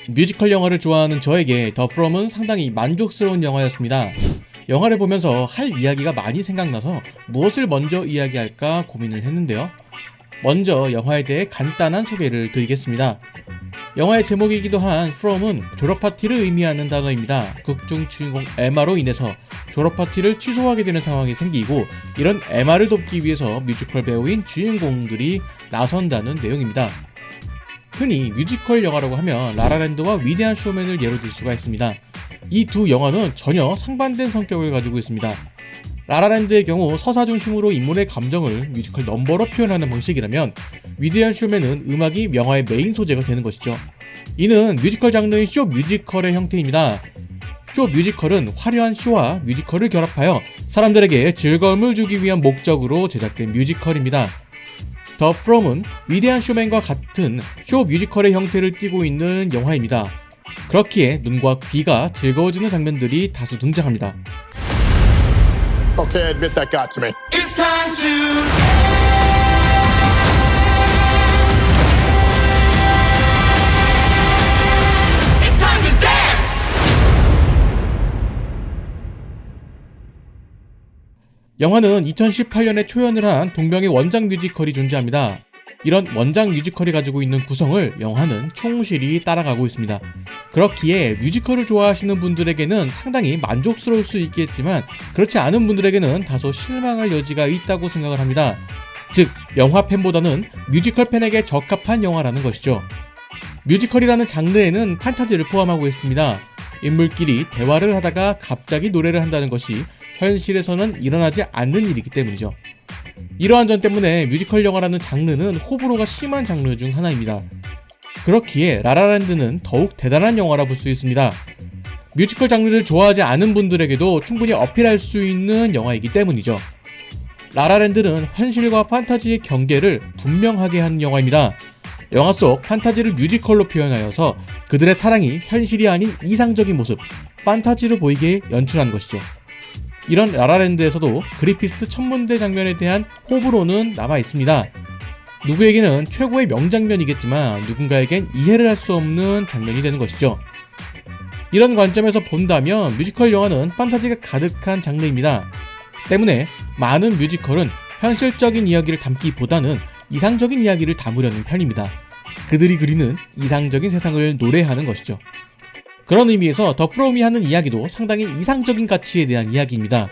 뮤지컬 영화를 좋아하는 저에게 더 프롬은 상당히 만족스러운 영화였습니다. 영화를 보면서 할 이야기가 많이 생각나서 무엇을 먼저 이야기할까 고민을 했는데요. 먼저 영화에 대해 간단한 소개를 드리겠습니다. 영화의 제목이기도 한 from은 졸업파티를 의미하는 단어입니다. 극중 주인공 에마로 인해서 졸업파티를 취소하게 되는 상황이 생기고, 이런 에마를 돕기 위해서 뮤지컬 배우인 주인공들이 나선다는 내용입니다. 흔히 뮤지컬 영화라고 하면 라라랜드와 위대한 쇼맨을 예로 들 수가 있습니다. 이 두 영화는 전혀 상반된 성격을 가지고 있습니다. 라라랜드의 경우 서사 중심으로 인물의 감정을 뮤지컬 넘버로 표현하는 방식이라면, 위대한 쇼맨은 음악이 영화의 메인 소재가 되는 것이죠. 이는 뮤지컬 장르인 쇼 뮤지컬의 형태입니다. 쇼 뮤지컬은 화려한 쇼와 뮤지컬을 결합하여 사람들에게 즐거움을 주기 위한 목적으로 제작된 뮤지컬입니다. 더 프롬은 위대한 쇼맨과 같은 쇼 뮤지컬의 형태를 띠고 있는 영화입니다. 그렇기에 눈과 귀가 즐거워지는 장면들이 다수 등장합니다. Okay, I admit that got to me. It's time to It's time to dance. 영화는 2018년에 초연을 한 동명의 원작 뮤지컬이 존재합니다. 이런 원작 뮤지컬이 가지고 있는 구성을 영화는 충실히 따라가고 있습니다. 그렇기에 뮤지컬을 좋아하시는 분들에게는 상당히 만족스러울 수 있겠지만, 그렇지 않은 분들에게는 다소 실망할 여지가 있다고 생각을 합니다. 즉, 영화 팬보다는 뮤지컬 팬에게 적합한 영화라는 것이죠. 뮤지컬이라는 장르에는 판타지를 포함하고 있습니다. 인물끼리 대화를 하다가 갑자기 노래를 한다는 것이 현실에서는 일어나지 않는 일이기 때문이죠. 이러한 점 때문에 뮤지컬 영화라는 장르는 호불호가 심한 장르 중 하나입니다. 그렇기에 라라랜드는 더욱 대단한 영화라 볼 수 있습니다. 뮤지컬 장르를 좋아하지 않은 분들에게도 충분히 어필할 수 있는 영화이기 때문이죠. 라라랜드는 현실과 판타지의 경계를 분명하게 하는 영화입니다. 영화 속 판타지를 뮤지컬로 표현하여서 그들의 사랑이 현실이 아닌 이상적인 모습, 판타지로 보이게 연출한 것이죠. 이런 라라랜드에서도 그리피스 천문대 장면에 대한 호불호는 남아있습니다. 누구에게는 최고의 명장면이겠지만 누군가에겐 이해를 할 수 없는 장면이 되는 것이죠. 이런 관점에서 본다면 뮤지컬 영화는 판타지가 가득한 장르입니다. 때문에 많은 뮤지컬은 현실적인 이야기를 담기보다는 이상적인 이야기를 담으려는 편입니다. 그들이 그리는 이상적인 세상을 노래하는 것이죠. 그런 의미에서 더 프롬이 하는 이야기도 상당히 이상적인 가치에 대한 이야기입니다.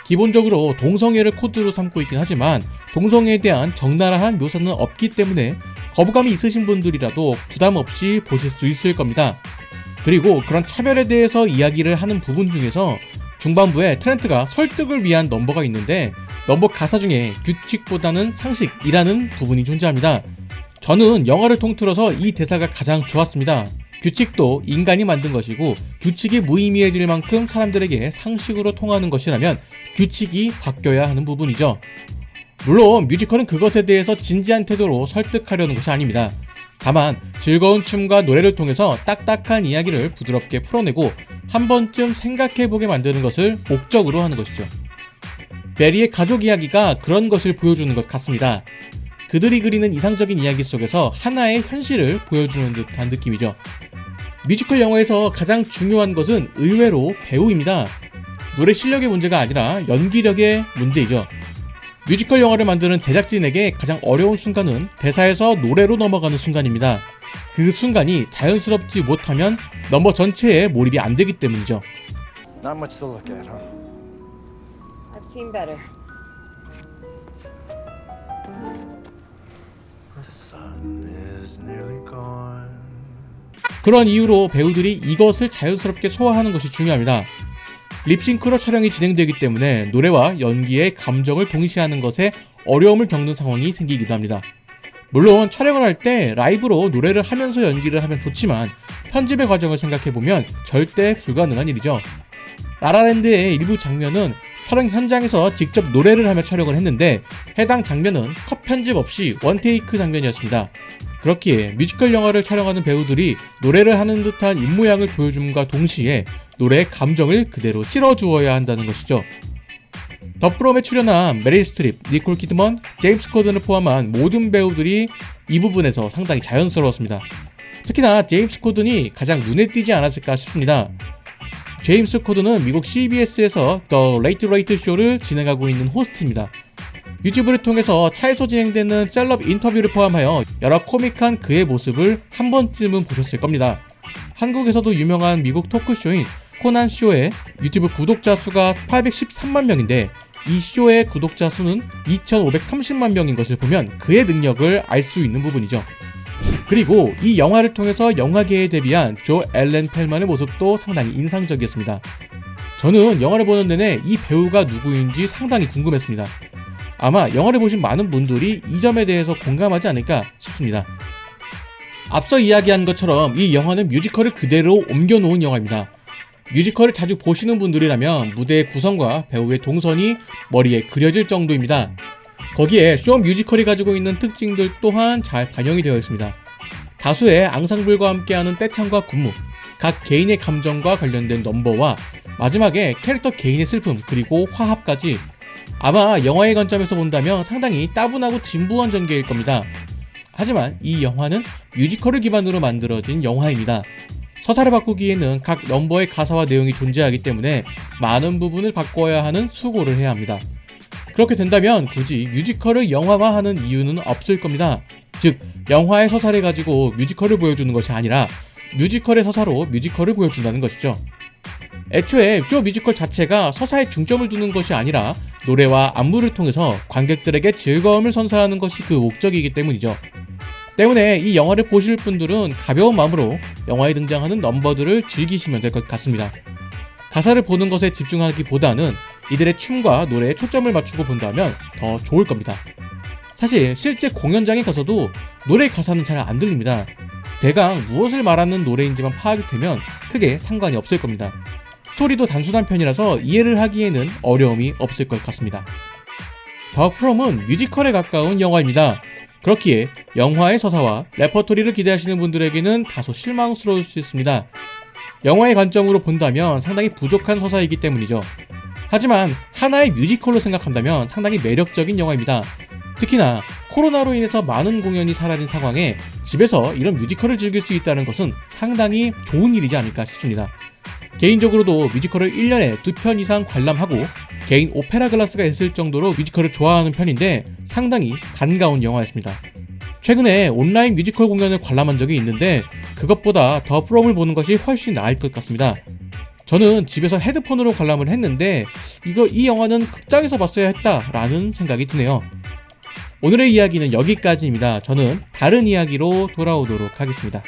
기본적으로 동성애를 코드로 삼고 있긴 하지만 동성애에 대한 적나라한 묘사는 없기 때문에 거부감이 있으신 분들이라도 부담 없이 보실 수 있을 겁니다. 그리고 그런 차별에 대해서 이야기를 하는 부분 중에서 중반부에 트렌트가 설득을 위한 넘버가 있는데, 넘버 가사 중에 규칙보다는 상식이라는 부분이 존재합니다. 저는 영화를 통틀어서 이 대사가 가장 좋았습니다. 규칙도 인간이 만든 것이고 규칙이 무의미해질 만큼 사람들에게 상식으로 통하는 것이라면 규칙이 바뀌어야 하는 부분이죠. 물론 뮤지컬은 그것에 대해서 진지한 태도로 설득하려는 것이 아닙니다. 다만 즐거운 춤과 노래를 통해서 딱딱한 이야기를 부드럽게 풀어내고 한 번쯤 생각해보게 만드는 것을 목적으로 하는 것이죠. 베리의 가족 이야기가 그런 것을 보여주는 것 같습니다. 그들이 그리는 이상적인 이야기 속에서 하나의 현실을 보여주는 듯한 느낌이죠. 뮤지컬 영화에서 가장 중요한 것은 의외로 배우입니다. 노래 실력의 문제가 아니라 연기력의 문제이죠. 뮤지컬 영화를 만드는 제작진에게 가장 어려운 순간은 대사에서 노래로 넘어가는 순간입니다. 그 순간이 자연스럽지 못하면 넘버 전체에 몰입이 안 되기 때문이죠. Not much to look at, huh? I've seen better. The sun is nearly gone. 그런 이유로 배우들이 이것을 자연스럽게 소화하는 것이 중요합니다. 립싱크로 촬영이 진행되기 때문에 노래와 연기의 감정을 동시에 하는 것에 어려움을 겪는 상황이 생기기도 합니다. 물론 촬영을 할 때 라이브로 노래를 하면서 연기를 하면 좋지만 편집의 과정을 생각해보면 절대 불가능한 일이죠. 라라랜드의 일부 장면은 촬영 현장에서 직접 노래를 하며 촬영을 했는데, 해당 장면은 컷 편집 없이 원테이크 장면이었습니다. 그렇기에 뮤지컬 영화를 촬영하는 배우들이 노래를 하는 듯한 입모양을 보여줌과 동시에 노래의 감정을 그대로 실어주어야 한다는 것이죠. 더 프롬에 출연한 메릴 스트립, 니콜 키드먼, 제임스 코든을 포함한 모든 배우들이 이 부분에서 상당히 자연스러웠습니다. 특히나 제임스 코든이 가장 눈에 띄지 않았을까 싶습니다. 제임스 코든은 미국 CBS에서 The Late Late Show를 진행하고 있는 호스트입니다. 유튜브를 통해서 차에서 진행되는 셀럽 인터뷰를 포함하여 여러 코믹한 그의 모습을 한 번쯤은 보셨을 겁니다. 한국에서도 유명한 미국 토크쇼인 코난 쇼의 유튜브 구독자 수가 813만 명인데 이 쇼의 구독자 수는 2,530만 명인 것을 보면 그의 능력을 알 수 있는 부분이죠. 그리고 이 영화를 통해서 영화계에 데뷔한 조 엘렌 펠만의 모습도 상당히 인상적이었습니다. 저는 영화를 보는 내내 이 배우가 누구인지 상당히 궁금했습니다. 아마 영화를 보신 많은 분들이 이 점에 대해서 공감하지 않을까 싶습니다. 앞서 이야기한 것처럼 이 영화는 뮤지컬을 그대로 옮겨놓은 영화입니다. 뮤지컬을 자주 보시는 분들이라면 무대의 구성과 배우의 동선이 머리에 그려질 정도입니다. 거기에 쇼 뮤지컬이 가지고 있는 특징들 또한 잘 반영이 되어 있습니다. 다수의 앙상블과 함께하는 떼창과 군무, 각 개인의 감정과 관련된 넘버와 마지막에 캐릭터 개인의 슬픔 그리고 화합까지 아마 영화의 관점에서 본다면 상당히 따분하고 진부한 전개일 겁니다. 하지만 이 영화는 뮤지컬을 기반으로 만들어진 영화입니다. 서사를 바꾸기에는 각 넘버의 가사와 내용이 존재하기 때문에 많은 부분을 바꿔야 하는 수고를 해야 합니다. 그렇게 된다면 굳이 뮤지컬을 영화화하는 이유는 없을 겁니다. 즉, 영화의 서사를 가지고 뮤지컬을 보여주는 것이 아니라 뮤지컬의 서사로 뮤지컬을 보여준다는 것이죠. 애초에 쇼 뮤지컬 자체가 서사에 중점을 두는 것이 아니라 노래와 안무를 통해서 관객들에게 즐거움을 선사하는 것이 그 목적이기 때문이죠. 때문에 이 영화를 보실 분들은 가벼운 마음으로 영화에 등장하는 넘버들을 즐기시면 될 것 같습니다. 가사를 보는 것에 집중하기보다는 이들의 춤과 노래에 초점을 맞추고 본다면 더 좋을 겁니다. 사실 실제 공연장에 가서도 노래 가사는 잘 안 들립니다. 대강 무엇을 말하는 노래인지만 파악이 되면 크게 상관이 없을 겁니다. 스토리도 단순한 편이라서 이해를 하기에는 어려움이 없을 것 같습니다. 더 프롬은 뮤지컬에 가까운 영화입니다. 그렇기에 영화의 서사와 레퍼토리를 기대하시는 분들에게는 다소 실망스러울 수 있습니다. 영화의 관점으로 본다면 상당히 부족한 서사이기 때문이죠. 하지만 하나의 뮤지컬로 생각한다면 상당히 매력적인 영화입니다. 특히나 코로나로 인해서 많은 공연이 사라진 상황에 집에서 이런 뮤지컬을 즐길 수 있다는 것은 상당히 좋은 일이지 않을까 싶습니다. 개인적으로도 뮤지컬을 1년에 2편 이상 관람하고 개인 오페라 클래스가 있을 정도로 뮤지컬을 좋아하는 편인데 상당히 반가운 영화였습니다. 최근에 온라인 뮤지컬 공연을 관람한 적이 있는데 그것보다 더 프롬을 보는 것이 훨씬 나을 것 같습니다. 저는 집에서 헤드폰으로 관람을 했는데 이 영화는 극장에서 봤어야 했다라는 생각이 드네요. 오늘의 이야기는 여기까지입니다. 저는 다른 이야기로 돌아오도록 하겠습니다.